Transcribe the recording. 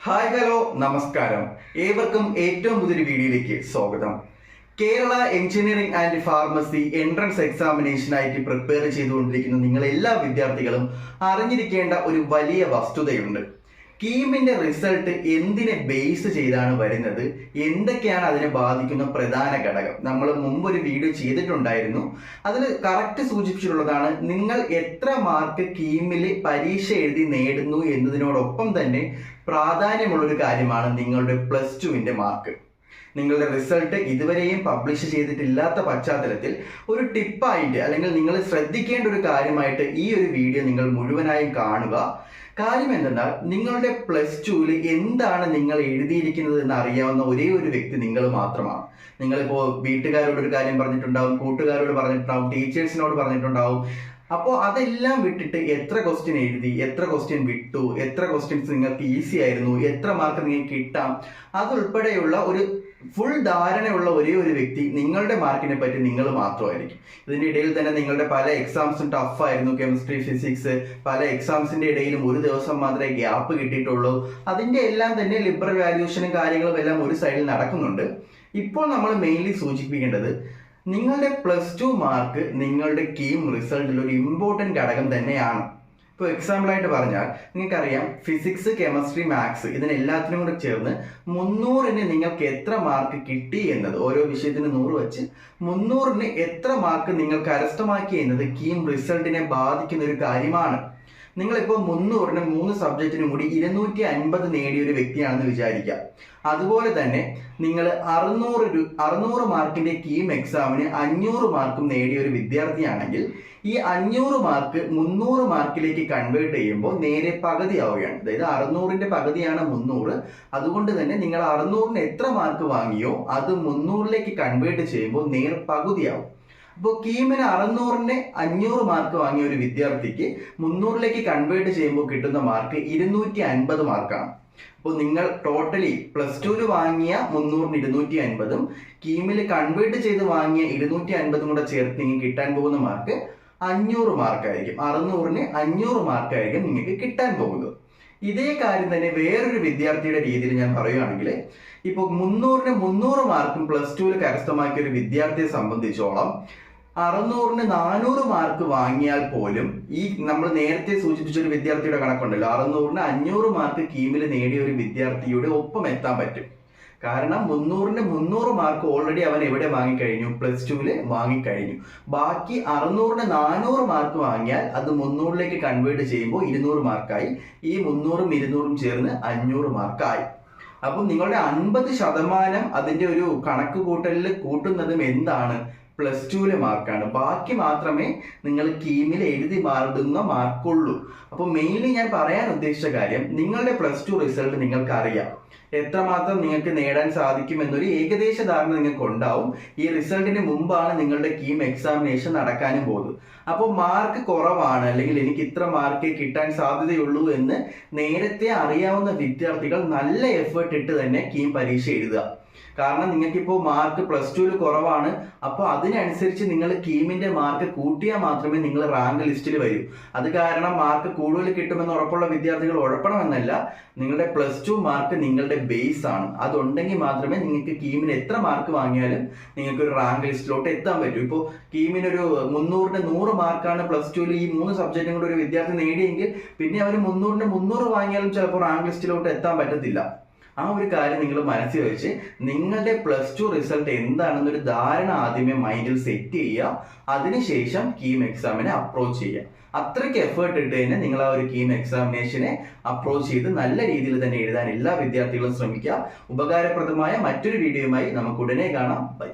Hi hello നമസ്കാരം. ഏവർക്കും ഏറ്റവും പുതിയൊരു വീഡിയോയിലേക്ക് സ്വാഗതം. Kerala engineering and pharmacy entrance എക്സാമിനേഷനായിട്ട് പ്രിപ്പയർ ചെയ്തുകൊണ്ടിരിക്കുന്ന നിങ്ങൾ എല്ലാ വിദ്യാർത്ഥികളും അറിഞ്ഞിരിക്കേണ്ട ഒരു വലിയ വസ്തുതയുണ്ട്. കീമിന്റെ റിസൾട്ട് എന്തിനെ ബേസ് ചെയ്താണ് വരുന്നത്, എന്തൊക്കെയാണ് അതിനെ ബാധിക്കുന്ന പ്രധാന ഘടകം, നമ്മൾ മുമ്പ് ഒരു വീഡിയോ ചെയ്തിട്ടുണ്ടായിരുന്നു. അതിൽ കറക്റ്റ് സൂചിപ്പിച്ചിട്ടുള്ളതാണ് നിങ്ങൾ എത്ര മാർക്ക് കീമിൽ പരീക്ഷ എഴുതി നേടുന്നു എന്നതിനോടൊപ്പം തന്നെ പ്രാധാന്യമുള്ളൊരു കാര്യമാണ് നിങ്ങളുടെ +2 മാർക്ക്. നിങ്ങളുടെ റിസൾട്ട് ഇതുവരെയും പബ്ലിഷ് ചെയ്തിട്ടില്ലാത്ത പശ്ചാത്തലത്തിൽ ഒരു ടിപ്പായിട്ട് അല്ലെങ്കിൽ നിങ്ങൾ ശ്രദ്ധിക്കേണ്ട ഒരു കാര്യമായിട്ട് ഈ ഒരു വീഡിയോ നിങ്ങൾ മുഴുവനായും കാണുക. കാര്യം എന്തെന്നാൽ നിങ്ങളുടെ +2 എന്താണ് നിങ്ങൾ എഴുതിയിരിക്കുന്നത് എന്ന് അറിയാവുന്ന ഒരേ ഒരു വ്യക്തി നിങ്ങൾ മാത്രമാണ്. നിങ്ങളിപ്പോൾ വീട്ടുകാരോട് ഒരു കാര്യം പറഞ്ഞിട്ടുണ്ടാവും, കൂട്ടുകാരോട് പറഞ്ഞിട്ടുണ്ടാവും, ടീച്ചേഴ്സിനോട് പറഞ്ഞിട്ടുണ്ടാവും. അപ്പോൾ അതെല്ലാം വിട്ടിട്ട് എത്ര ക്വസ്റ്റ്യൻ എഴുതി, എത്ര ക്വസ്റ്റ്യൻ വിട്ടു, എത്ര ക്വസ്റ്റ്യൻസ് നിങ്ങൾക്ക് ഈസി ആയിരുന്നു, എത്ര മാർക്ക് നിങ്ങൾക്ക് കിട്ടാം, അതുൾപ്പെടെയുള്ള ഒരു ഫുൾ ധാരണയുള്ള ഒരേ ഒരു വ്യക്തി നിങ്ങളുടെ മാർക്കിനെ പറ്റി നിങ്ങൾ മാത്രമായിരിക്കും. ഇതിന്റെ ഇടയിൽ തന്നെ നിങ്ങളുടെ പല എക്സാംസും ടഫായിരുന്നു, കെമിസ്ട്രി, ഫിസിക്സ്, പല എക്സാംസിന്റെ ഇടയിലും ഒരു ദിവസം മാത്രമേ ഗ്യാപ്പ് കിട്ടിയിട്ടുള്ളൂ. അതിന്റെ എല്ലാം തന്നെ ലിബറൽ വാല്യൂഷനും കാര്യങ്ങളും എല്ലാം ഒരു സൈഡിൽ നടക്കുന്നുണ്ട്. ഇപ്പോൾ നമ്മൾ മെയിൻലി സൂചിപ്പിക്കേണ്ടത് നിങ്ങളുടെ +2 മാർക്ക് നിങ്ങളുടെ കീം റിസൾട്ടിൽ ഒരു ഇമ്പോർട്ടൻറ്റ് ഘടകം തന്നെയാണ്. ഇപ്പോൾ എക്സാമ്പിളായിട്ട് പറഞ്ഞാൽ നിങ്ങൾക്കറിയാം, ഫിസിക്സ്, കെമിസ്ട്രി, മാത്സ് ഇതിനെല്ലാത്തിനും കൂടെ ചേർന്ന് 300-ന് നിങ്ങൾക്ക് എത്ര മാർക്ക് കിട്ടി എന്നത്, ഓരോ വിഷയത്തിന് 100 വെച്ച് 300-ന് എത്ര മാർക്ക് നിങ്ങൾ കരസ്ഥമാക്കി എന്നത് കീം റിസൾട്ടിനെ ബാധിക്കുന്ന ഒരു കാര്യമാണ്. നിങ്ങളിപ്പോൾ 300-ന് 3 സബ്ജക്റ്റിനും കൂടി 250 നേടിയ ഒരു വ്യക്തിയാണെന്ന് വിചാരിക്കാം. അതുപോലെ തന്നെ നിങ്ങൾ 600 മാർക്കിന്റെ കീം എക്സാമിന് 500 മാർക്കും നേടിയ ഒരു വിദ്യാർത്ഥിയാണെങ്കിൽ ഈ 500 മാർക്ക് 300 മാർക്കിലേക്ക് കൺവേർട്ട് ചെയ്യുമ്പോൾ നേരെ പകുതി ആവുകയാണ്. അതായത് 600-ന്റെ പകുതിയാണ് 300. അതുകൊണ്ട് തന്നെ നിങ്ങൾ 600-ന് എത്ര മാർക്ക് വാങ്ങിയോ അത് 300-ലേക്ക് കൺവേർട്ട് ചെയ്യുമ്പോൾ നേർ പകുതിയാവും. അപ്പോൾ കീമിന് 600-ന് 500 മാർക്ക് വാങ്ങിയ ഒരു വിദ്യാർത്ഥിക്ക് 300-ലേക്ക് കൺവേർട്ട് ചെയ്യുമ്പോൾ കിട്ടുന്ന മാർക്ക് 250 മാർക്കാണ്. അപ്പോൾ നിങ്ങൾ ടോട്ടലി +2-ന് വാങ്ങിയ 300-ന് 250-ഉം കീമിൽ കൺവേർട്ട് ചെയ്ത് വാങ്ങിയ 250-ഉം കൂടെ ചേർത്ത് നിങ്ങൾക്ക് കിട്ടാൻ പോകുന്ന മാർക്ക് 500 മാർക്കായിരിക്കും. 600-ന് 500 മാർക്കായിരിക്കും നിങ്ങൾക്ക് കിട്ടാൻ പോകുന്നത്. ഇതേ കാര്യം തന്നെ വേറൊരു വിദ്യാർത്ഥിയുടെ രീതിയിൽ ഞാൻ പറയുകയാണെങ്കിൽ, ഇപ്പോൾ 300-ന് 300 മാർക്കും +2-ൽ കരസ്ഥമാക്കിയ ഒരു വിദ്യാർത്ഥിയെ സംബന്ധിച്ചോളം 600-ന് 400 മാർക്ക് വാങ്ങിയാൽ പോലും ഈ നമ്മൾ നേരത്തെ സൂചിപ്പിച്ച ഒരു വിദ്യാർത്ഥിയുടെ കണക്കുണ്ടല്ലോ, 600-ന് 500 മാർക്ക് കീമിൽ നേടിയ ഒരു വിദ്യാർത്ഥിയുടെ ഒപ്പം എത്താൻ പറ്റും. കാരണം 300-ന് 300 മാർക്ക് ഓൾറെഡി അവൻ എവിടെ വാങ്ങിക്കഴിഞ്ഞു, +2-ൽ വാങ്ങിക്കഴിഞ്ഞു. ബാക്കി 600-ന് 400 മാർക്ക് വാങ്ങിയാൽ അത് 300-ലേക്ക് കൺവേർട്ട് ചെയ്യുമ്പോൾ 200 മാർക്കായി. ഈ 300-ഉം 200-ഉം ചേർന്ന് 500 മാർക്കായി. അപ്പം നിങ്ങളുടെ 50% അതിന്റെ ഒരു കണക്ക് കൂട്ടലിൽ കൂട്ടുന്നതും എന്താണ്, +2-ലെ മാർക്കാണ്. ബാക്കി മാത്രമേ നിങ്ങൾ കീമിൽ എഴുതി മാറുന്ന മാർക്കുള്ളൂ. അപ്പോൾ മെയിൻലി ഞാൻ പറയാൻ ഉദ്ദേശിച്ച കാര്യം, നിങ്ങളുടെ +2 റിസൾട്ട് നിങ്ങൾക്ക് അറിയാം, എത്രമാത്രം നിങ്ങൾക്ക് നേടാൻ സാധിക്കും എന്നൊരു ഏകദേശ ധാരണ നിങ്ങൾക്ക് ഉണ്ടാവും. ഈ റിസൾട്ടിന് മുമ്പാണ് നിങ്ങളുടെ കീം എക്സാമിനേഷൻ നടക്കാനും പോകുന്നത്. അപ്പോൾ മാർക്ക് കുറവാണ്, അല്ലെങ്കിൽ എനിക്ക് ഇത്ര മാർക്ക് കിട്ടാൻ സാധ്യതയുള്ളൂ എന്ന് നേരത്തെ അറിയാവുന്ന വിദ്യാർത്ഥികൾ നല്ല എഫേർട്ട് ഇട്ട് തന്നെ കീം പരീക്ഷ എഴുതുക. കാരണം നിങ്ങൾക്കിപ്പോൾ മാർക്ക് +2-ൽ കുറവാണ്. അപ്പോൾ അതിനനുസരിച്ച് നിങ്ങൾ കീമിന്റെ മാർക്ക് കൂട്ടിയാൽ മാത്രമേ നിങ്ങൾ റാങ്ക് ലിസ്റ്റിൽ വരൂ. അത് കാരണം മാർക്ക് കൂടുതൽ കിട്ടുമെന്ന് ഉറപ്പുള്ള വിദ്യാർത്ഥികൾ ഉഴപ്പണമെന്നല്ല, നിങ്ങളുടെ +2 മാർക്ക് നിങ്ങളുടെ ബേസ് ആണ്. അതുണ്ടെങ്കിൽ മാത്രമേ നിങ്ങൾക്ക് കീമിന് എത്ര മാർക്ക് വാങ്ങിയാലും നിങ്ങൾക്ക് ഒരു റാങ്ക് ലിസ്റ്റിലോട്ട് എത്താൻ പറ്റൂ. ഇപ്പോൾ കീമിനൊരു 300-ന് 100 മാർക്കാണ് +2-ൽ ഈ 3 സബ്ജക്റ്റും കൂടെ ഒരു വിദ്യാർത്ഥി നേടിയെങ്കിൽ പിന്നെ അവന് 300-ന് 300 വാങ്ങിയാലും ചിലപ്പോൾ റാങ്ക് ലിസ്റ്റിലോട്ട് എത്താൻ പറ്റത്തില്ല. ആ ഒരു കാര്യം നിങ്ങൾ മനസ്സിൽ വെച്ച് നിങ്ങളുടെ +2 റിസൾട്ട് എന്താണെന്നൊരു ധാരണ ആദ്യമേ മൈൻഡിൽ സെറ്റ് ചെയ്യുക. അതിനുശേഷം കീം എക്സാമിനെ അപ്രോച്ച് ചെയ്യുക. അത്രയ്ക്ക് എഫേർട്ട് ഇട്ട് തന്നെ നിങ്ങൾ ആ ഒരു കീം എക്സാമിനേഷനെ അപ്രോച്ച് ചെയ്ത് നല്ല രീതിയിൽ തന്നെ എഴുതാൻ എല്ലാ വിദ്യാർത്ഥികളും ശ്രമിക്കുക. ഉപകാരപ്രദമായ മറ്റൊരു വീഡിയോയുമായി നമുക്ക് ഉടനെ കാണാം. ബൈ.